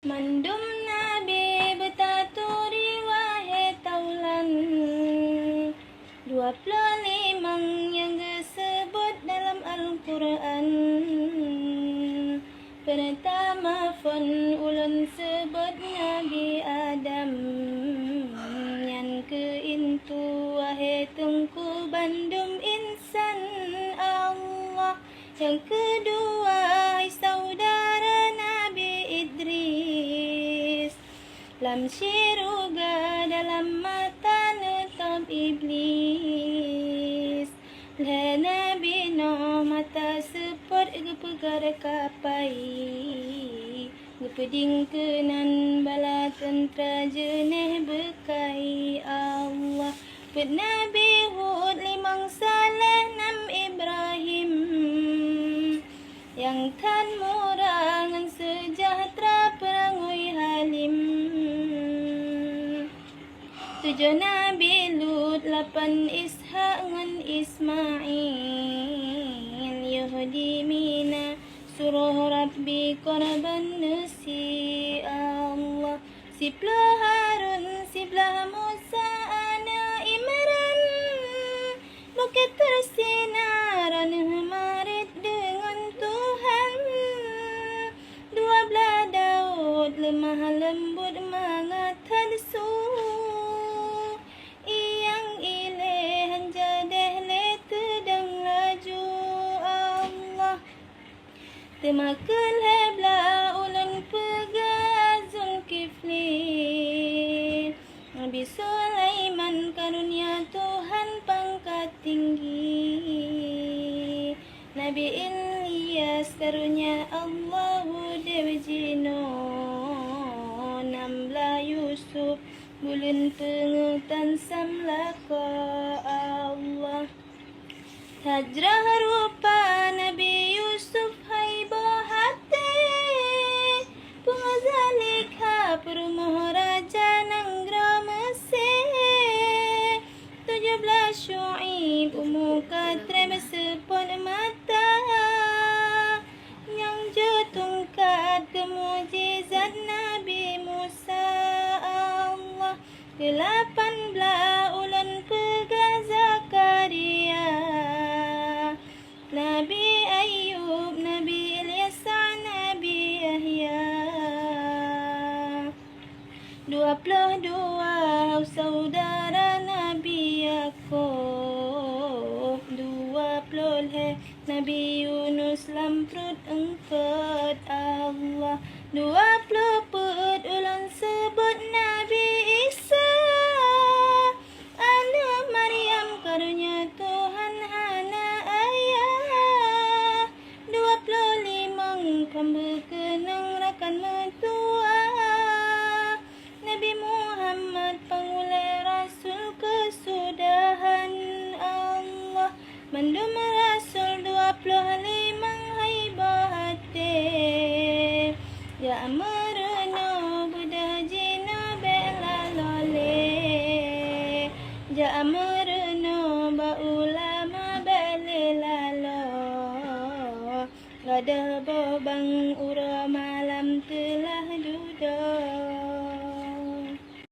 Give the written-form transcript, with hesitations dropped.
Mandum Nabi bertaturi wahai taulan 25 yang disebut dalam Al-Quran. Pertama fon ulun sebut Nabi Adam, yang keintu wahai tungku bandum insan Allah. Yang kedua hai saudara Nabi Idris, lam syiruga dalam mata netop iblis. Le Nabi no mata sepot gepegar kapai, gepeding kenan bala tentra jeneh bekai Allah. Pet Nabi Hud 5 Saleh 6 Ibrahim, yang tan murangan sejahtera perangui halim. 7 Nabi Lut 8 Ishak ngan Ismail, Yahudi mina suruh Rabbi korban nasi Allah. 10 Harun 11 Musa ana Imran, bukit tersinaran marit dengan Tuhan. 12 Daud lemah lembut mengatan su, iyang ilehan jadeh lete dan laju Allah. Temakan hebla ulun pegazun kifli, Nabi Sulaiman karunia Tuhan pangkat tinggi. Nabi Ilyas karunia Allahu dewi jino. 16 Yusuf bulun pengutan samlaka Allah. Hajrah rupa Nabi Yusuf haiba hati, pengazalika perumuh raja nanggra Mesir. 17 Syu'ib umuka trem sepon mata, yang jetungkat kemujizat Nabi Musa Allah. 18 ulun pegah Zakaria, Nabi Ayub, Nabi Ilyas, Nabi Yahya. 22 saudara Nabi Yakub, 20 Nabi Yunus lamprut engkot Allah. 20 put ulun sebut Nabi Isa, anak Maryam karunia Tuhan hana ayah. 25 kambal kenang rakan mertua, Nabi Muhammad pangulai Rasul kesudahan Allah. Mandum Rasul 25 haibah hati, ya amarno budah jina bela lole, ja amarno ba ulama bela lalo, gada